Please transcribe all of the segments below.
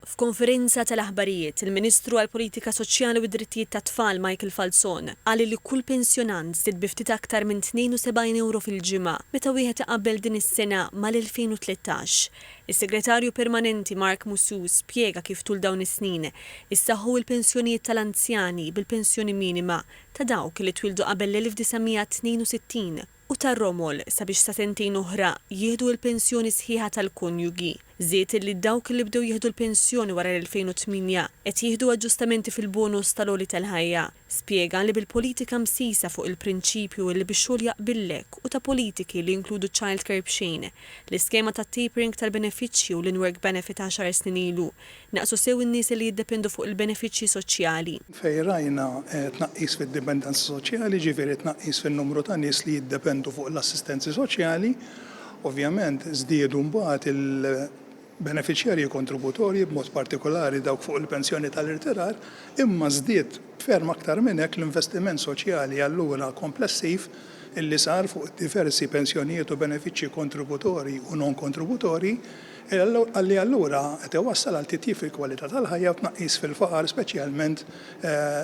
F'konferenza tal-aħbarijiet, il-Ministru għall-Politika Soċjali u d-Drittijiet tat-Tfal Michael Falzon qal li kull pensjonant żdied bi ftit aktar minn 72 euro fil-ġimgħa meta wieħed iqabbel din is-sena mal-2013. Is-Segretarju Permanenti Mark Mussu spjega kif tul dawn is-snin issaħħu l-pensjonijiet tal-anzjani bil-pensjoni minima ta' dawk li twildu qabel l-1962 u tar-romol sabiex sa sentejn oħra jieħdu l-pensjoni sħiħa tal-konjugi. Żied li dawk li bdew jieħdu l-pensjoni wara l-2008 qed jieħdu aġġustamenti fil-bonus tal-għoli tal-ħajja. Spjega li bil-politika msisa fuq il-prinċipju li bix-xogħol jaqbillek u ta' politiki li jinkludu child care b'xejn, l-iskema ta' tapering tal-benefiċċji u l-in-work benefit 10 snin ilu naqsu sew in-nies li jiddependu fuq il-benefiċċji soċjali. Fejn rajna tnaqqis fid-dipendenza soċjali, ġifieri tnaqqis fin-numru ta' nies li jiddependu fuq l-assistenzi soċjali, ovvjament żdiedu mbagħad il-benefiċjarji kontributorji b'mod partikolari dawk fuq il-pensjoni tal-irtirar, imma żdied ferm aktar minn hekk l-investiment soċjali allura komplessiv illi sar fuq diversi pensjonijiet u benefiċċji kontributorji u non kontributorji għalli allura qed iwassal għal titjib fil-kwalità tal-ħajja u tnaqqis fil-faqar, speċjalment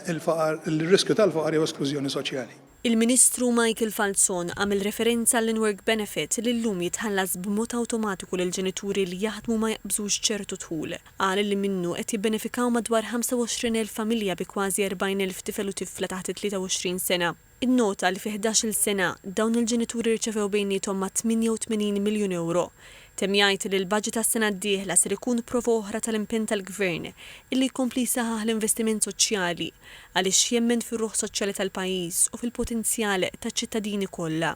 il-riskju tal-faqar jew esklużjoni soċjali. Il-Ministru Michael Falzon għamel referenza għall-in-work benefit li llum jitħallas b'mod awtomatiku lil ġenituri li jaħdmu ma jaqbżux ċertu tħul. Qal li minnu qed jibbenefikaw madwar 25,000 familja bi kważi 40,000 tifel u tifla taħt 23 sena. Innota li fi 11 sena dawn il-ġenituri rċevew bejniethom ma' 88 miljun euro. Temm jgħid li l-baġġit tas-sena d-dieħla ser ikun prova oħra tal-impenn tal-Gvern illi jkompli jsaħħaħ l-investiment soċjali għaliex jemmen fir-ruħ soċjali tal-pajjiż u fil-potenzjal taċ-ċittadini kollha.